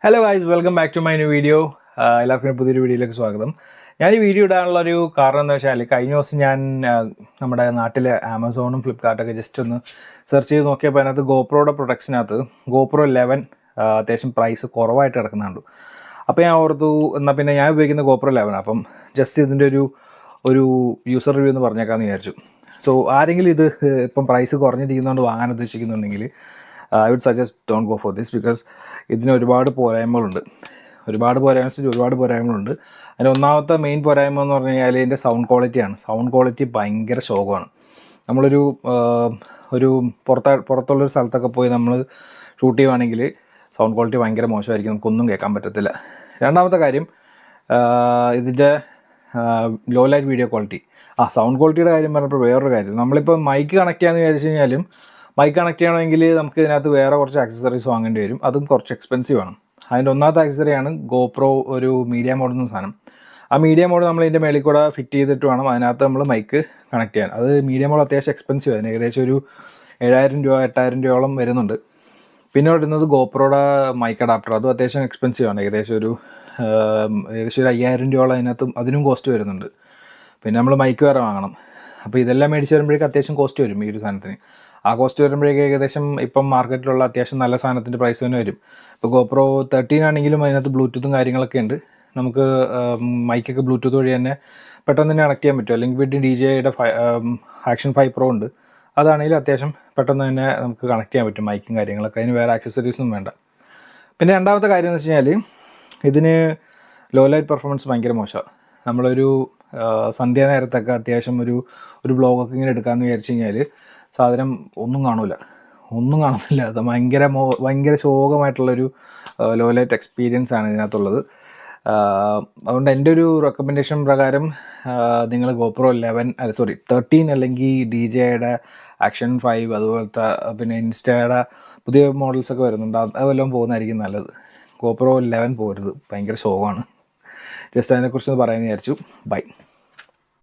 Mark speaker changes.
Speaker 1: Hello guys, welcome back to my new video. എല്ലാവർക്കും പുതിയൊരു വീഡിയോയിലേക്ക് സ്വാഗതം. ഞാൻ ഈ വീഡിയോ ഇടാനുള്ളൊരു കാരണം എന്താ വെച്ചാൽ, കഴിഞ്ഞ ദിവസം ഞാൻ നമ്മുടെ നാട്ടിലെ ആമസോണും ഫ്ലിപ്കാർട്ടൊക്കെ ജസ്റ്റ് ഒന്ന് സെർച്ച് ചെയ്ത് നോക്കിയപ്പോൾ അതിനകത്ത് ഗോപ്രോയുടെ പ്രൊഡക്ട്സിനകത്ത് ഗോപ്രോ 11 അത്യാവശ്യം പ്രൈസ് കുറവായിട്ട് കിടക്കുന്നുണ്ട്. അപ്പോൾ ഞാൻ ഓർത്തു, എന്നാൽ പിന്നെ ഞാൻ ഉപയോഗിക്കുന്ന ഗോപ്രോ 11, അപ്പം ജസ്റ്റ് ഇതിൻ്റെ ഒരു യൂസർ റിവ്യൂ എന്ന് പറഞ്ഞേക്കാമെന്ന് വിചാരിച്ചു. സോ ആരെങ്കിലും ഇത് ഇപ്പം പ്രൈസ് കുറഞ്ഞിരിക്കുന്നതുകൊണ്ട് വാങ്ങാൻ ഉദ്ദേശിക്കുന്നുണ്ടെങ്കിൽ I would suggest don't go for this because ഇതിന് ഒരുപാട് പോരായ്മകളുണ്ട്. ഒരുപാട് പോരായ്മകളുണ്ട്. അതിന് ഒന്നാമത്തെ മെയിൻ പോരായ്മ എന്ന് പറഞ്ഞു കഴിഞ്ഞാൽ ഇതിൻ്റെ സൗണ്ട് ക്വാളിറ്റിയാണ്. സൗണ്ട് ക്വാളിറ്റി ഭയങ്കര ശോകമാണ്. നമ്മളൊരു പുറത്തുള്ളൊരു സ്ഥലത്തൊക്കെ പോയി നമ്മൾ ഷൂട്ട് ചെയ്യുവാണെങ്കിൽ സൗണ്ട് ക്വാളിറ്റി ഭയങ്കര മോശമായിരിക്കും, നമുക്കൊന്നും കേൾക്കാൻ പറ്റത്തില്ല. രണ്ടാമത്തെ കാര്യം, ഇതിൻ്റെ low light video quality. Sound ക്വാളിറ്റിയുടെ കാര്യം പറഞ്ഞപ്പോൾ വേറൊരു കാര്യം, നമ്മളിപ്പോൾ മൈക്ക് കണക്ട് ചെയ്യാമെന്ന് വിചാരിച്ചു കഴിഞ്ഞാലും മൈക്ക് കണക്ട് ചെയ്യണമെങ്കിൽ നമുക്ക് ഇതിനകത്ത് വേറെ കുറച്ച് ആക്സസറീസ് വാങ്ങേണ്ടി വരും. അതും കുറച്ച് എക്സ്പെൻസീവ് ആണ്. അതിൻ്റെ ഒന്നാമത്തെ ആക്സസറിയാണ് ഗോപ്രോ ഒരു മീഡിയ മോഡ് എന്ന സാധനം. ആ മീഡിയ മോഡ് നമ്മൾ ഇതിൻ്റെ മേളിൽ കൂടെ ഫിറ്റ് ചെയ്തിട്ട് വേണം അതിനകത്ത് നമ്മൾ മൈക്ക് കണക്ട് ചെയ്യാൻ. അത് മീഡിയ മോഡ് അത്യാവശ്യം എക്സ്പെൻസീവ് ആണ്, ഏകദേശം ഒരു 7,000 രൂപ 8,000 രൂപയോളം വരുന്നുണ്ട്. പിന്നെ വരുന്നത് ഗോപ്രോയുടെ മൈക്ക് അഡാപ്റ്റർ, അതും അത്യാവശ്യം എക്സ്പെൻസീവ് ആണ്, ഏകദേശം ഒരു 5,000 രൂപയോളം അതിനും കോസ്റ്റ് വരുന്നുണ്ട്. പിന്നെ നമ്മൾ മൈക്ക് വേറെ വാങ്ങണം. അപ്പോൾ ഇതെല്ലാം മേടിച്ച് വരുമ്പോഴേക്കും അത്യാവശ്യം കോസ്റ്റ് വരും ഈ ഒരു സാധനത്തിന്. ആ കോസ്റ്റ് വരുമ്പോഴേക്കും ഏകദേശം ഇപ്പം മാർക്കറ്റിലുള്ള അത്യാവശ്യം നല്ല സാധനത്തിൻ്റെ പ്രൈസ് തന്നെ വരും. ഇപ്പോൾ ഗോപ്രോ 13 ആണെങ്കിലും അതിനകത്ത് ബ്ലൂടൂത്തും കാര്യങ്ങളൊക്കെ ഉണ്ട്. നമുക്ക് മൈക്കൊക്കെ ബ്ലൂടൂത്ത് വഴി തന്നെ പെട്ടെന്ന് തന്നെ കണക്ട് ചെയ്യാൻ പറ്റും. അല്ലെങ്കിൽ വീട്ടിൽ DJIയുടെ ആക്ഷൻ 5 Pro ഉണ്ട്, അതാണെങ്കിലും അത്യാവശ്യം പെട്ടെന്ന് തന്നെ നമുക്ക് കണക്ട് ചെയ്യാൻ പറ്റും മൈക്കും കാര്യങ്ങളൊക്കെ. അതിന് വേറെ ആക്സസറീസൊന്നും വേണ്ട. പിന്നെ രണ്ടാമത്തെ കാര്യം എന്ന് വെച്ച് കഴിഞ്ഞാൽ, ഇതിന് ലോ ലൈറ്റ് പെർഫോമൻസ് ഭയങ്കര മോശമാണ്. നമ്മളൊരു സന്ധ്യ നേരത്തൊക്കെ അത്യാവശ്യം ഒരു ബ്ലോഗൊക്കെ ഇങ്ങനെ എടുക്കാമെന്ന് വിചാരിച്ചു കഴിഞ്ഞാൽ സാധനം ഒന്നും കാണുന്നില്ല. അത് ഭയങ്കര ശോകമായിട്ടുള്ളൊരു ലോ ലൈറ്റ് എക്സ്പീരിയൻസ് ആണ് ഇതിനകത്തുള്ളത്. അതുകൊണ്ട് എൻ്റെ ഒരു റെക്കമെൻഡേഷൻ പ്രകാരം നിങ്ങൾ ഗോപ്രോ 13 അല്ലെങ്കിൽ DJIയുടെ ആക്ഷൻ 5 അതുപോലത്തെ പിന്നെ ഇൻസ്റ്റയുടെ പുതിയ മോഡൽസൊക്കെ വരുന്നുണ്ട്, അതെല്ലാം പോകുന്നതായിരിക്കും നല്ലത്. ഗോപ്രോ 11 പോകരുത്, ഭയങ്കര ശോകമാണ്. ജസ്റ്റ് അതിനെക്കുറിച്ച് പറയാമെന്ന് വിചാരിച്ചു. ബൈ.